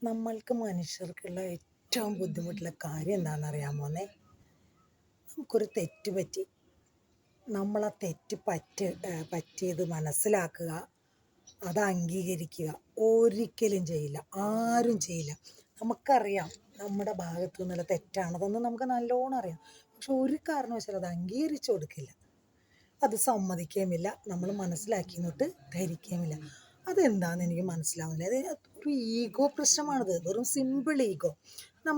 നമ്മൾക്ക് മനുഷ്യർക്കുള്ള ഏറ്റവും ബുദ്ധിമുട്ടുള്ള കാര്യം എന്താണെന്ന് അറിയാമോന്നേ? നമുക്കൊരു തെറ്റ് പറ്റി. നമ്മളാ തെറ്റ് പറ്റിയത് മനസ്സിലാക്കുക, അത് അംഗീകരിക്കുക. ഒരിക്കലും ചെയ്യില്ല, ആരും ചെയ്യില്ല. നമുക്കറിയാം നമ്മുടെ ഭാഗത്തു നിന്നുള്ള തെറ്റാണതെന്ന് നമുക്ക് നല്ലോണം അറിയാം. പക്ഷെ ഒരു കാരണവശാലും അത് അംഗീകരിച്ചു കൊടുക്കില്ല, അത് സമ്മതിക്കുകയുമില്ല, നമ്മൾ മനസ്സിലാക്കി എന്നിട്ട് ധരിക്കുകയുമില്ല. അതെന്താണെന്ന് എനിക്ക് മനസ്സിലാവുന്നില്ല. അത് ഒരു ഈഗോ പ്രശ്നമാണത്, വെറും സിമ്പിൾ ഈഗോ. ഞാൻ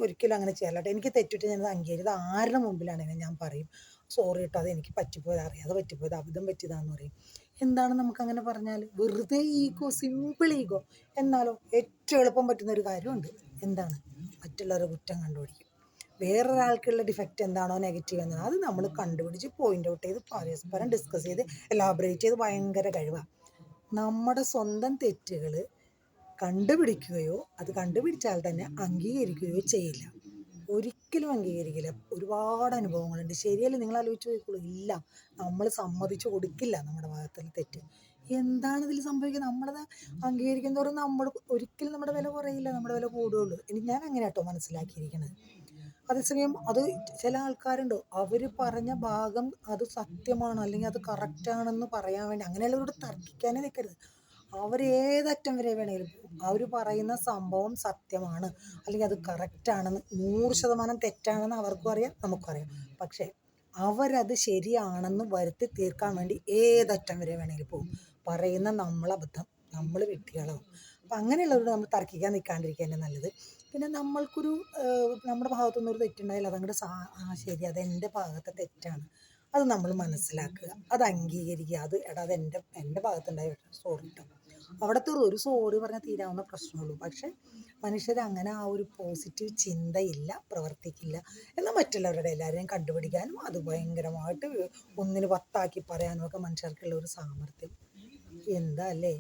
ഒരിക്കലും അങ്ങനെ ചെയ്യാറില്ല കേട്ടോ. എനിക്ക് തെറ്റിട്ട് ഞാനത് അംഗീകരിച്ചത് ആരുടെ മുമ്പിലാണെങ്കിലും ഞാൻ പറയും, സോറി കേട്ടോ, അത് എനിക്ക് പറ്റിപ്പോയത്, അറിയാതെ പറ്റിപ്പോയത്, അബദ്ധം പറ്റിയതാന്ന് പറയും. എന്താണ് നമുക്കങ്ങനെ പറഞ്ഞാൽ? വെറുതെ ഈഗോ, സിമ്പിൾ ഈഗോ. എന്നാലോ ഏറ്റവും എളുപ്പം പറ്റുന്ന ഒരു കാര്യമുണ്ട്. എന്താണ്? മറ്റുള്ളവരുടെ കുറ്റം കണ്ടുപിടിക്കും. വേറൊരാൾക്കുള്ള ഡിഫക്റ്റ് എന്താണോ, നെഗറ്റീവ് എന്താണോ, അത് നമ്മൾ കണ്ടുപിടിച്ച് പോയിന്റ് ഔട്ട് ചെയ്ത് പരസ്പരം ഡിസ്കസ് ചെയ്ത് എലാബറേറ്റ് ചെയ്ത് ഭയങ്കര കഴിവാണ്. നമ്മുടെ സ്വന്തം തെറ്റുകൾ കണ്ടുപിടിക്കുകയോ അത് കണ്ടുപിടിച്ചാൽ തന്നെ അംഗീകരിക്കുകയോ ചെയ്യില്ല. ഒരിക്കലും അംഗീകരിക്കില്ല. ഒരുപാട് അനുഭവങ്ങളുണ്ട്. ശരിയല്ലേ? നിങ്ങൾ ആലോചിച്ച് നോക്കിക്കോളൂ. ഇല്ല, നമ്മൾ സമ്മതിച്ചു കൊടുക്കില്ല നമ്മുടെ ഭാഗത്തുള്ള തെറ്റ്. എന്താണ് ഇതിൽ സംഭവിക്കുന്നത്? നമ്മളത് അംഗീകരിക്കും തോറും ഒരിക്കലും നമ്മുടെ വില കുറയില്ല, നമ്മുടെ വില കൂടുകയുള്ളൂ. ഞാൻ അങ്ങനെ കേട്ടോ മനസ്സിലാക്കിയിരിക്കുന്നത്. അതേസമയം അത് ചില ആൾക്കാരുണ്ട്, അവർ പറഞ്ഞ ഭാഗം അത് സത്യമാണ് അല്ലെങ്കിൽ അത് കറക്റ്റാണെന്ന് പറയാൻ വേണ്ടി, അങ്ങനെയുള്ളവരോട് തർക്കിക്കാനേ നിൽക്കരുത്. അവർ ഏതറ്റം വരെ വേണമെങ്കിലും പോകും. അവർ പറയുന്ന സംഭവം സത്യമാണ് അല്ലെങ്കിൽ അത് കറക്റ്റാണെന്ന്, 100% തെറ്റാണെന്ന് അവർക്കും അറിയാം, നമുക്കും അറിയാം. പക്ഷേ അവരത് ശരിയാണെന്ന് വരുത്തി തീർക്കാൻ വേണ്ടി ഏതറ്റം വരെ വേണമെങ്കിലും പോകും. പറയുന്ന നമ്മളബദ്ധം, നമ്മൾ വിഡ്ഢികളാവും. അപ്പം അങ്ങനെയുള്ളവരോട് നമ്മൾ തർക്കിക്കാൻ നിൽക്കാണ്ടിരിക്കുകയാണ് നല്ലത്. പിന്നെ നമ്മുടെ ഭാഗത്തുനിന്ന് ഒരു തെറ്റുണ്ടായാൽ അതങ്ങോട്ട് ശരി, അതെൻ്റെ ഭാഗത്തെ തെറ്റാണ്, അത് നമ്മൾ മനസ്സിലാക്കുക, അത് അംഗീകരിക്കുക. അത് എൻ്റെ ഭാഗത്തുണ്ടായ സോറി കേട്ടോ, അവിടുത്തെ ഒരു സോറി പറഞ്ഞാൽ തീരാവുന്ന പ്രശ്നമുള്ളൂ. പക്ഷെ മനുഷ്യരങ്ങനെ ആ ഒരു പോസിറ്റീവ് ചിന്തയില്ല, പ്രവർത്തിക്കില്ല. എന്നാൽ മറ്റുള്ളവരുടെ എല്ലാവരെയും കണ്ടുപിടിക്കാനും അത് ഭയങ്കരമായിട്ട് ഒന്നിന് 10 ആക്കി പറയാനും ഒക്കെ മനുഷ്യർക്കുള്ള ഒരു സാമർഥ്യം. എന്താ അല്ലേ?